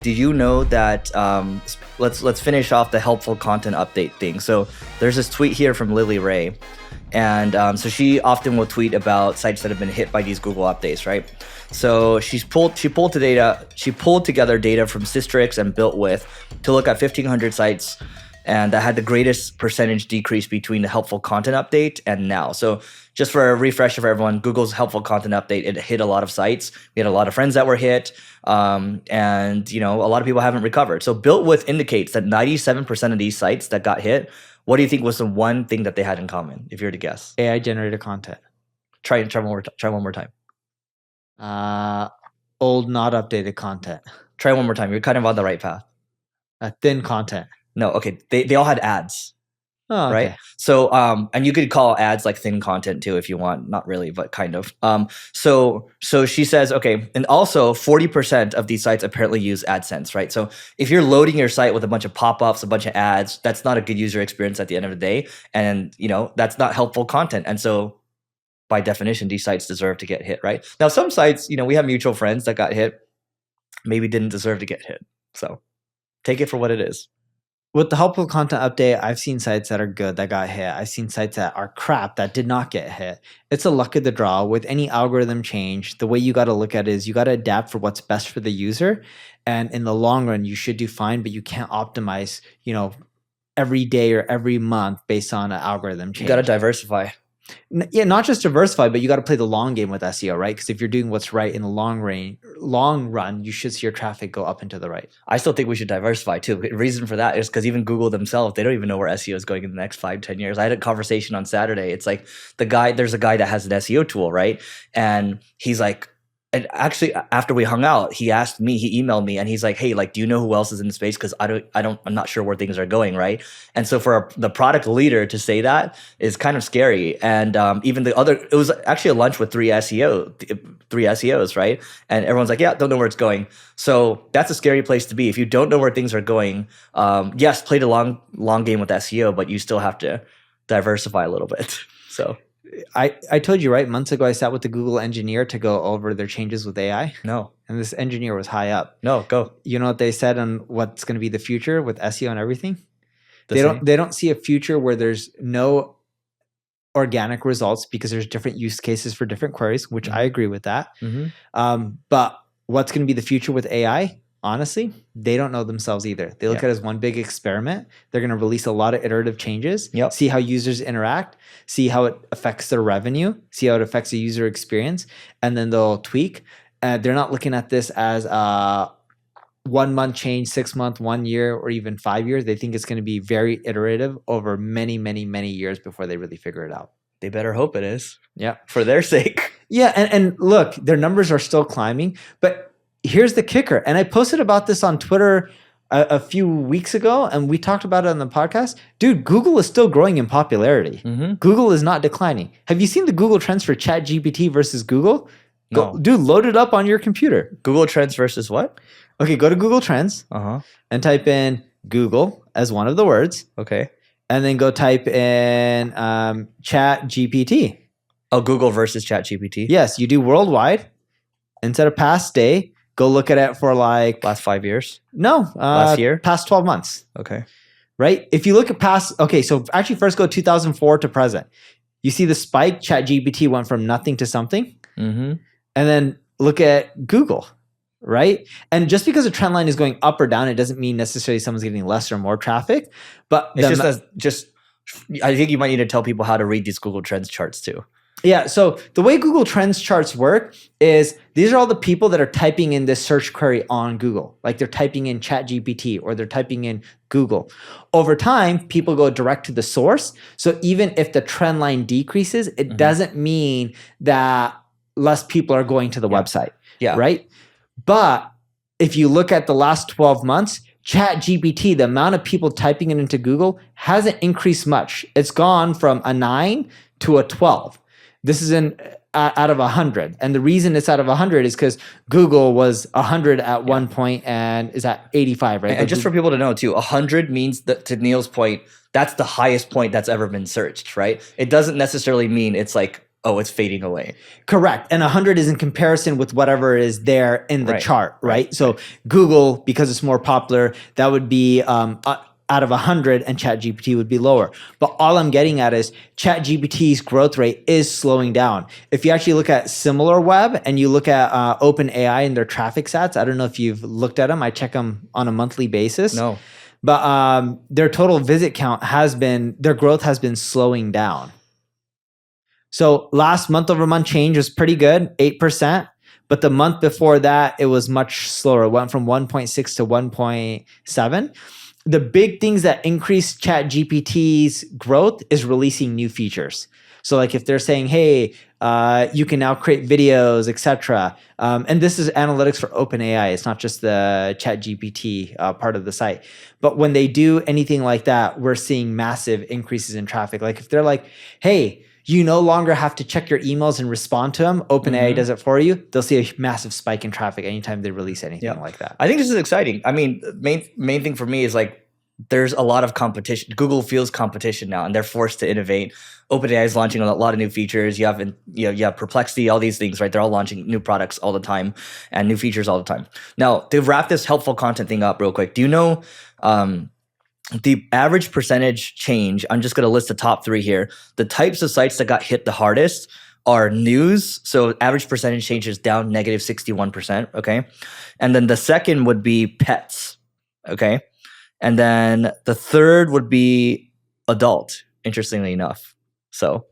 Do you know that, let's finish off the helpful content update thing. So there's this tweet here from Lily Ray. And so she often will tweet about sites that have been hit by these Google updates, right? So she pulled together data from Systrix and BuiltWith to look at 1,500 sites and that had the greatest percentage decrease between the helpful content update and now. So just for a refresher for everyone, Google's helpful content update, it hit a lot of sites. We had a lot of friends that were hit, and a lot of people haven't recovered. So BuiltWith indicates that 97% of these sites that got hit, what do you think was the one thing that they had in common, if you were to guess? AI generated content. Try one more time. Old, not updated content. Try one more time. You're kind of on the right path. Thin content. No, okay. They all had ads. Oh, okay. Right. So, and you could call ads like thin content too, if you want. Not really, but kind of. So she says, okay, and also 40% of these sites apparently use AdSense, right? So if you're loading your site with a bunch of pop-ups, a bunch of ads, that's not a good user experience at the end of the day, and that's not helpful content. And so, by definition, these sites deserve to get hit, right? Now, some sites, we have mutual friends that got hit, maybe didn't deserve to get hit. So, take it for what it is. With the helpful content update, I've seen sites that are good that got hit. I've seen sites that are crap that did not get hit. It's a luck of the draw. With any algorithm change, the way you got to look at it is you got to adapt for what's best for the user. And in the long run, you should do fine, but you can't optimize, every day or every month based on an algorithm change. You got to diversify. Yeah, not just diversify, but you got to play the long game with SEO, right? Because if you're doing what's right in the long run, you should see your traffic go up and to the right. I still think we should diversify too. The reason for that is because even Google themselves, they don't even know where SEO is going in the next 5-10 years. I had a conversation on Saturday. It's like there's a guy that has an SEO tool, right? And he's like, and actually after we hung out, he emailed me and he's like, hey, do you know who else is in the space? Because I'm not sure where things are going, right? And so for the product leader to say that is kind of scary. And even it was actually a lunch with three SEOs, right? And everyone's like, yeah, don't know where it's going. So that's a scary place to be. If you don't know where things are going, yes, play the long game with SEO, but you still have to diversify a little bit. So I told you, right? Months ago, I sat with the Google engineer to go over their changes with AI. No. And this engineer was high up. No, go. You know what they said on what's going to be the future with SEO and everything? They don't see a future where there's no organic results because there's different use cases for different queries, which I agree with that. Mm-hmm. But what's going to be the future with AI? Honestly, they don't know themselves either. They look at it as one big experiment. They're going to release a lot of iterative changes, see how users interact, see how it affects their revenue, see how it affects the user experience, and then they'll tweak. They're not looking at this as a 1 month change, 6 month, 1 year, or even 5 years. They think it's going to be very iterative over many, many, many years before they really figure it out. They better hope it is. Yeah. For their sake. Yeah. And look, their numbers are still climbing, but here's the kicker. And I posted about this on Twitter a few weeks ago, and we talked about it on the podcast. Dude, Google is still growing in popularity. Mm-hmm. Google is not declining. Have you seen the Google Trends for ChatGPT versus Google? No. Dude, load it up on your computer. Google Trends versus what? Okay, go to Google Trends and type in Google as one of the words. Okay. And then go type in ChatGPT. Oh, Google versus ChatGPT? Yes, you do worldwide. Instead of past day, go look at it for last 5 years? No. Last year? Past 12 months. Okay. Right? If you look at so actually first go 2004 to present. You see the spike, ChatGPT went from nothing to something. Mm-hmm. And then look at Google, right? And just because a trend line is going up or down, it doesn't mean necessarily someone's getting less or more traffic. But it's I think you might need to tell people how to read these Google Trends charts too. Yeah. So the way Google Trends charts work is these are all the people that are typing in this search query on Google. Like they're typing in ChatGPT or they're typing in Google. Over time, people go direct to the source. So even if the trend line decreases, it doesn't mean that less people are going to the website. Yeah. Right. But if you look at the last 12 months, ChatGPT, the amount of people typing it into Google hasn't increased much. It's gone from a 9 to a 12. This is out of 100. And the reason it's out of 100 is because Google was 100 at one point and is at 85, right? And just for people to know too, 100 means that, to Neil's point, that's the highest point that's ever been searched, right? It doesn't necessarily mean it's like oh, it's fading away. Correct. And 100 is in comparison with whatever is there in the chart, right? So Google, because it's more popular, that would be out of 100, and ChatGPT would be lower. But all I'm getting at is ChatGPT's growth rate is slowing down. If you actually look at SimilarWeb and you look at OpenAI and their traffic stats, I don't know if you've looked at them. I check them on a monthly basis. No. But their total visit count their growth has been slowing down. So last month over month change was pretty good, 8%. But the month before that, it was much slower. It went from 1.6 to 1.7. The big things that increase ChatGPT's growth is releasing new features. So like if they're saying, hey, you can now create videos, etc. And this is analytics for OpenAI. It's not just the ChatGPT part of the site. But when they do anything like that, we're seeing massive increases in traffic. Like if they're like, hey, you no longer have to check your emails and respond to them. OpenAI does it for you. They'll see a massive spike in traffic anytime they release anything like that. I think this is exciting. I mean, main thing for me is like there's a lot of competition. Google feels competition now, and they're forced to innovate. OpenAI is launching a lot of new features. You have Perplexity, all these things, right? They're all launching new products all the time and new features all the time. Now, to wrap this helpful content thing up real quick, do you know the average percentage change? I'm just going to list the top 3 here. The types of sites that got hit the hardest are news. So average percentage change is down negative 61%. Okay. And then the second would be pets. Okay. And then the third would be adult, interestingly enough. So.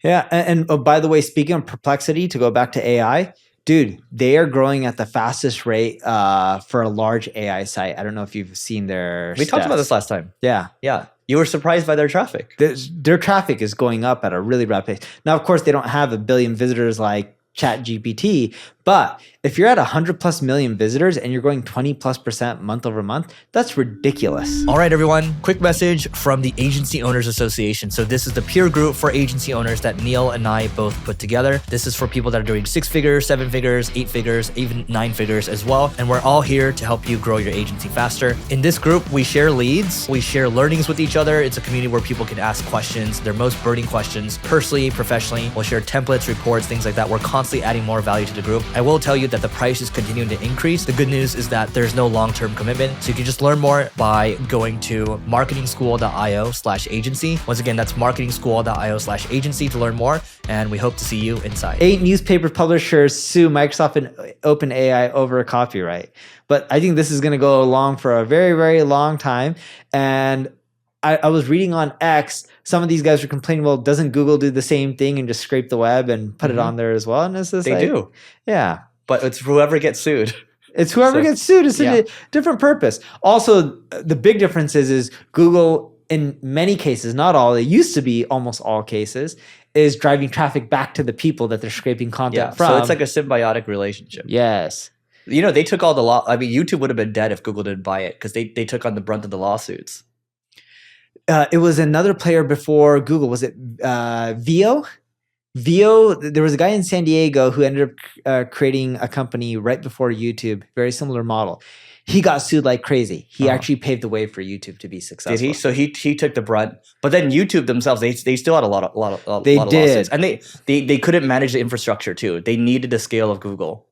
Yeah. And by the way, speaking of Perplexity, to go back to AI, dude, they are growing at the fastest rate for a large AI site. I don't know if you've seen their We talked about this last time. Yeah. Yeah. You were surprised by their traffic. Their traffic is going up at a really rapid pace. Now, of course, they don't have 1 billion visitors like ChatGPT, but if you're at 100 plus million visitors and you're going 20+% month over month, that's ridiculous. All right, everyone. Quick message from the Agency Owners Association. So this is the peer group for agency owners that Neil and I both put together. This is for people that are doing 6 figures, 7 figures, 8 figures, even 9 figures as well. And we're all here to help you grow your agency faster. In this group, we share leads, we share learnings with each other. It's a community where people can ask questions, their most burning questions, personally, professionally. We'll share templates, reports, things like that. We're constantly adding more value to the group. I will tell you that the price is continuing to increase. The good news is that there's no long-term commitment. So you can just learn more by going to marketingschool.io/agency. Once again, that's marketingschool.io/agency to learn more. And we hope to see you inside. 8 newspaper publishers sue Microsoft and OpenAI over copyright. But I think this is going to go along for a very, very long time. And I was reading on X, some of these guys were complaining, well, doesn't Google do the same thing and just scrape the web and put it on there as well? And it's just they do. Yeah. But it's whoever gets sued. It's whoever gets sued. It's a different purpose. Also, the big difference is Google, in many cases, not all, it used to be almost all cases, is driving traffic back to the people that they're scraping content from. So it's like a symbiotic relationship. Yes. You know, they took all the law. I mean, YouTube would have been dead if Google didn't buy it because they took on the brunt of the lawsuits. It was another player before Google. Was it Veo? There was a guy in San Diego who ended up creating a company right before YouTube, very similar model. He got sued like crazy. He actually paved the way for YouTube to be successful. Did he? So he took the brunt. But then YouTube themselves, they still had a lot of lawsuits. And they couldn't manage the infrastructure too. They needed the scale of Google.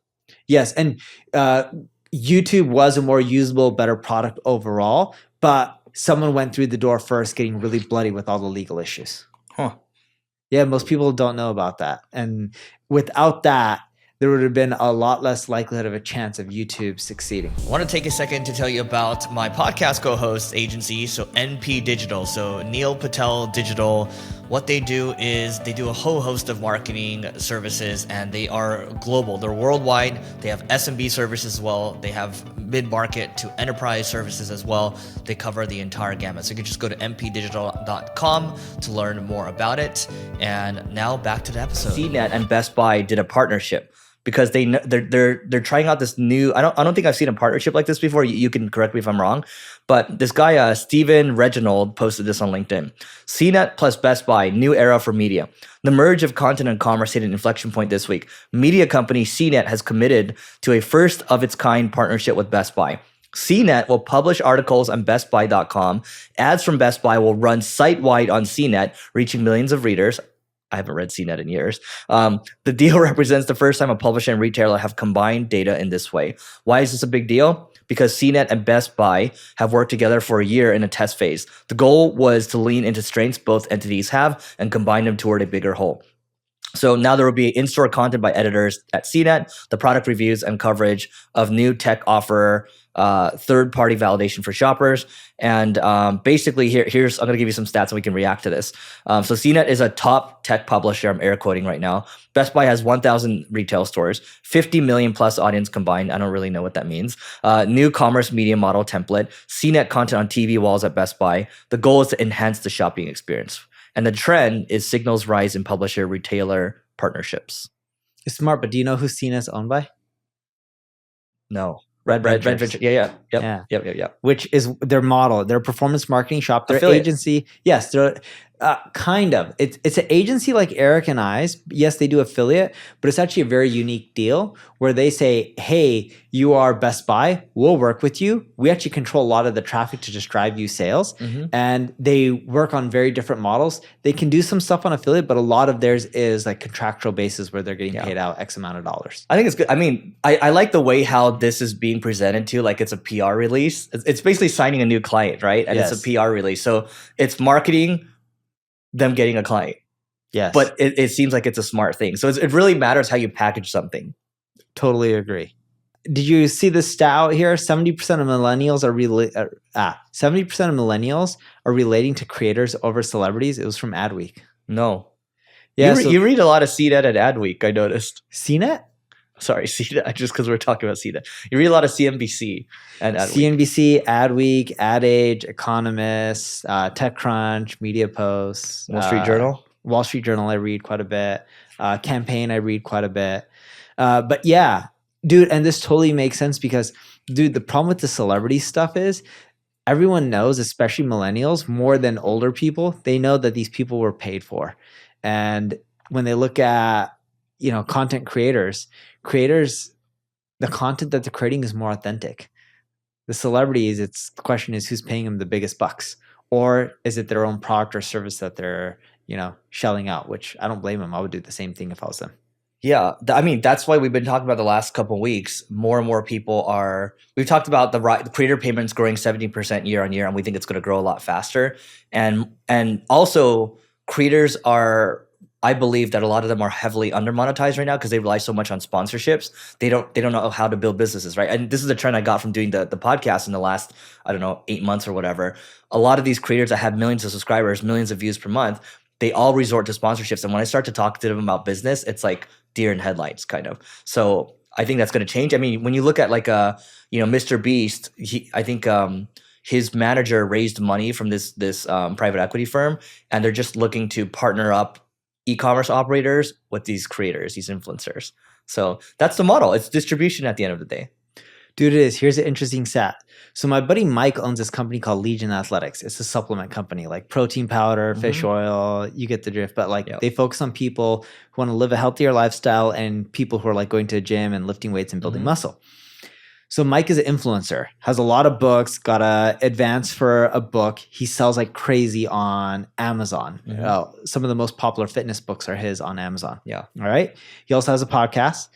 Yes, and YouTube was a more usable, better product overall, but someone went through the door first, getting really bloody with all the legal issues. Huh. Yeah, most people don't know about that. And without that, there would have been a lot less likelihood of a chance of YouTube succeeding. I want to take a second to tell you about my podcast co-host agency, so NP Digital, so Neil Patel Digital. What they do is they do a whole host of marketing services, and they are global. They're worldwide. They have SMB services as well. They have mid-market to enterprise services as well. They cover the entire gamut. So you can just go to mpdigital.com to learn more about it. And now back to the episode. CNET and Best Buy did a partnership because they're trying out this new. I don't think I've seen a partnership like this before. You can correct me if I'm wrong, but this guy Steven Reginald posted this on LinkedIn. CNET+Best Buy, new era for media. The merge of content and commerce hit an inflection point this week. Media company CNET has committed to a first of its kind partnership with Best Buy. CNET will publish articles on bestbuy.com. Ads from Best Buy will run site-wide on CNET, reaching millions of readers. I haven't read CNET in years. The deal represents the first time a publisher and retailer have combined data in this way. Why is this a big deal? Because CNET and Best Buy have worked together for a year in a test phase. The goal was to lean into strengths both entities have and combine them toward a bigger whole. So now there will be in-store content by editors at CNET, the product reviews and coverage of new tech offer, third-party validation for shoppers. And basically, here's I'm going to give you some stats and we can react to this. So CNET is a top tech publisher. I'm air quoting right now. Best Buy has 1,000 retail stores, 50 million plus audience combined. I don't really know what that means. New commerce media model template, CNET content on TV walls at Best Buy. The goal is to enhance the shopping experience. And the trend is Signal's rise in publisher-retailer partnerships. It's smart, but do you know who CNET's owned by? No. Red Venture. Yeah. Yep. Which is their model. Their performance marketing shop. Their affiliate. Agency. Yes, they're kind of. It's an agency like Eric and I's. Yes, they do affiliate, but it's actually a very unique deal where they say, hey, you are Best Buy. We'll work with you. We actually control a lot of the traffic to just drive you sales. And they work on very different models. They can do some stuff on affiliate, but a lot of theirs is like contractual basis where they're getting paid out X amount of dollars. I think it's good. I mean, I like the way how this is being presented to, like it's a PR release. It's basically signing a new client, right? And it's a PR release. So it's marketing them getting a client. Yes. But it seems like it's a smart thing. So it really matters how you package something. Totally agree. Did you see this stat out here? 70% of millennials are 70% of millennials are relating to creators over celebrities. It was from Adweek. No. Yeah, you read a lot of CNET at Adweek, I noticed. CNET? Sorry, CNET, just because we're talking about CNET. You read a lot of CNBC and Adweek. CNBC, Adweek, Ad Age, Economist, TechCrunch, Media Post. Wall Street Journal? Wall Street Journal I read quite a bit. Campaign I read quite a bit. But yeah, dude, and this totally makes sense because, dude, the problem with the celebrity stuff is everyone knows, especially millennials, more than older people, they know that these people were paid for. And when they look at, content creators, the content that they're creating is more authentic. The celebrities, the question is who's paying them the biggest bucks, or is it their own product or service that they're, shelling out, which I don't blame them. I would do the same thing if I was them. Yeah. I mean, that's why we've been talking about the last couple of weeks. More and more people we've talked about the creator payments growing 70% year on year, and we think it's going to grow a lot faster. And also creators I believe that a lot of them are heavily under-monetized right now because they rely so much on sponsorships. They don't know how to build businesses, right? And this is a trend I got from doing the podcast in the last, 8 months or whatever. A lot of these creators that have millions of subscribers, millions of views per month, they all resort to sponsorships. And when I start to talk to them about business, it's like deer in headlights kind of. So I think that's going to change. I mean, when you look at like Mr. Beast, I think his manager raised money from this private equity firm, and they're just looking to partner up e-commerce operators with these creators, these influencers. So that's the model. It's distribution at the end of the day. Dude, it is. Here's an interesting stat. So my buddy Mike owns this company called Legion Athletics. It's a supplement company, like protein powder, fish oil, you get the drift. But they focus on people who want to live a healthier lifestyle and people who are like going to a gym and lifting weights and building muscle. So Mike is an influencer, has a lot of books, got a advance for a book. He sells like crazy on Amazon. Some of the most popular fitness books are his on Amazon. Yeah. All right. He also has a podcast.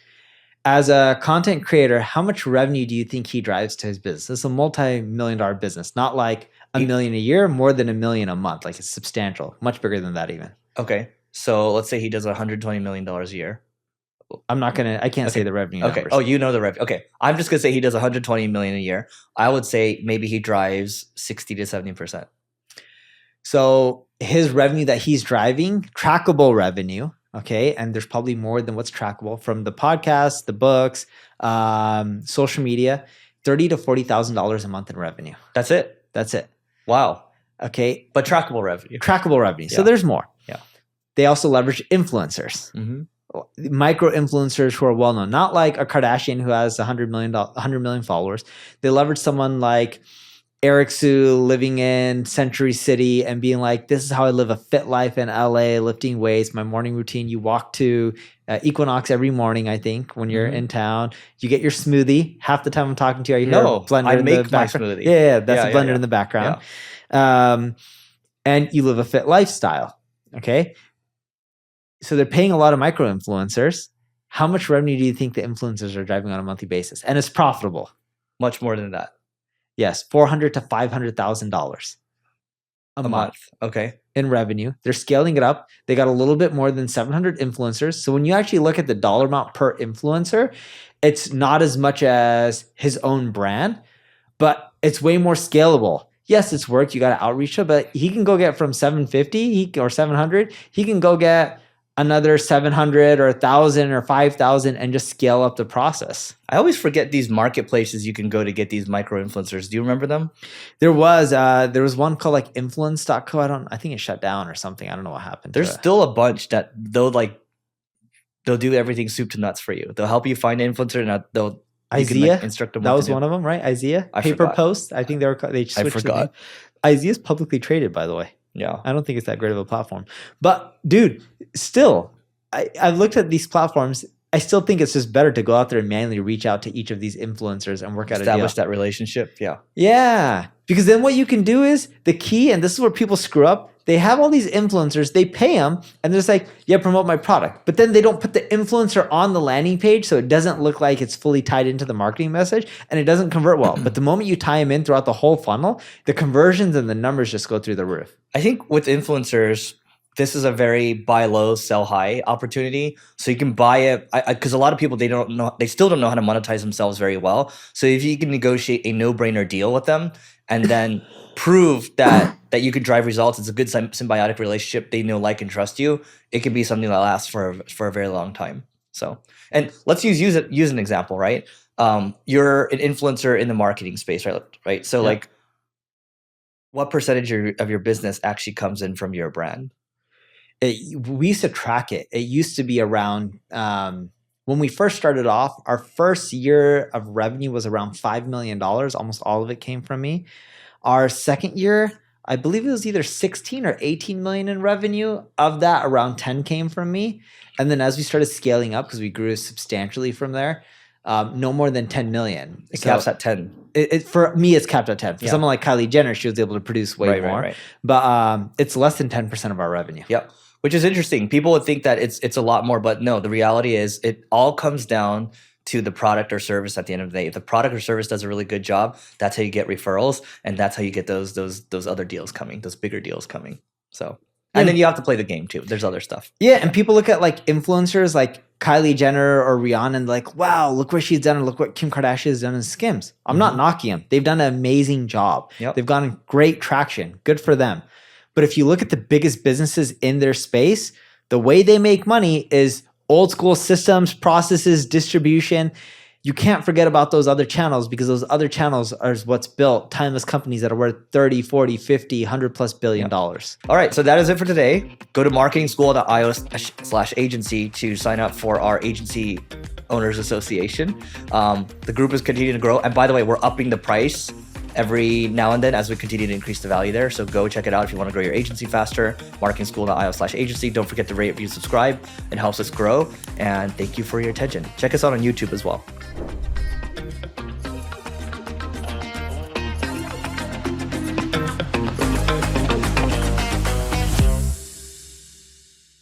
As a content creator, how much revenue do you think he drives to his business? It's a multi-million-dollar business, not like $1 million a year, more than $1 million a month. Like it's substantial, much bigger than that even. Okay. So let's say he does $120 million a year. I can't say the revenue numbers. Oh, you know the revenue. Okay. I'm just going to say he does $120 million a year. I would say maybe he drives 60 to 70%. So his revenue that he's driving, trackable revenue, okay, and there's probably more than what's trackable from the podcast, the books, social media, $30,000 to $40,000 a month in revenue. That's it? That's it. Wow. Okay. But trackable revenue. Trackable revenue. So there's more. Yeah. They also leverage influencers. Micro influencers who are well known, not like a Kardashian who has 100 million followers. They leverage someone like Eric Siu living in Century City and being like, this is how I live a fit life in LA, lifting weights, my morning routine. You walk to Equinox every morning, I think, when you're in town. You get your smoothie. Half the time I'm talking to you, I hear a blender I in make the my background. smoothie. Yeah, that's a blender in the background. And you live a fit lifestyle, okay? So they're paying a lot of micro influencers. How much revenue do you think the influencers are driving on a monthly basis? And it's profitable. Much more than that. Yes, $400,000 to $500,000 a month. Okay. In revenue. They're scaling it up. They got a little bit more than 700 influencers. So when you actually look at the dollar amount per influencer, it's not as much as his own brand, but it's way more scalable. Yes, it's work. You got to outreach him, but he can go get from 750 or 700. He can go get another 700 or 1,000 or 5,000 and just scale up the process. I always forget these marketplaces you can go to get these micro influencers. Do you remember them? There was one called like influence.co. I think it shut down or something. I don't know what happened. There's still a bunch that they'll do everything soup to nuts for you. They'll help you find an influencer and they'll Isaiah, instruct them. That was one of them, right? Isaiah, Paper Post. I think they switched. I forgot. Isaiah's publicly traded, by the way. Yeah, I don't think it's that great of a platform. But dude, still, I've looked at these platforms. I still think it's just better to go out there and manually reach out to each of these influencers and work out a deal. Establish that relationship. Yeah. Yeah. Because then what you can do is the key, and this is where people screw up. They have all these influencers, they pay them, and they're just like, yeah, promote my product. But then they don't put the influencer on the landing page, so it doesn't look like it's fully tied into the marketing message, and it doesn't convert well. But the moment you tie them in throughout the whole funnel, the conversions and the numbers just go through the roof. I think with influencers, this is a very buy low, sell high opportunity. So you can buy it because a lot of people, they still don't know how to monetize themselves very well. So if you can negotiate a no-brainer deal with them and then prove that you can drive results, it's a good symbiotic relationship. They know, like, and trust you. It can be something that lasts for a very long time. So, and let's use an example, right? You're an influencer in the marketing space, right? So, like, what percentage of your business actually comes in from your brand? We used to track it. It used to be around when we first started off. Our first year of revenue was around $5 million. Almost all of it came from me. Our second year, I believe it was either 16 or 18 million in revenue. Of that, around 10 came from me. And then as we started scaling up, because we grew substantially from there, no more than 10 million. It caps at 10. For me, it's capped at 10. For someone like Kylie Jenner, she was able to produce way more. Right. But it's less than 10% of our revenue. Yep. Which is interesting. People would think that it's a lot more, but no, the reality is it all comes down to the product or service at the end of the day. If the product or service does a really good job, that's how you get referrals, and that's how you get those other deals coming, those bigger deals coming. So, and then you have to play the game too. There's other stuff. Yeah, and people look at like influencers like Kylie Jenner or Rihanna and like, wow, look what she's done, and look what Kim Kardashian has done in Skims. I'm not knocking them. They've done an amazing job. Yep. They've gotten great traction. Good for them. But if you look at the biggest businesses in their space, the way they make money is old school systems, processes, distribution. You can't forget about those other channels, because those other channels are what's built timeless companies that are worth 30, 40, 50, 100 plus billion dollars. All right, so that is it for today. Go to marketingschool.io/agency to sign up for our Agency Owners Association. The group is continuing to grow. And by the way, we're upping the price every now and then as we continue to increase the value there. So go check it out if you want to grow your agency faster. marketingschool.io/agency. Don't forget to rate, review, subscribe. It helps us grow. And thank you for your attention. Check us out on YouTube as well.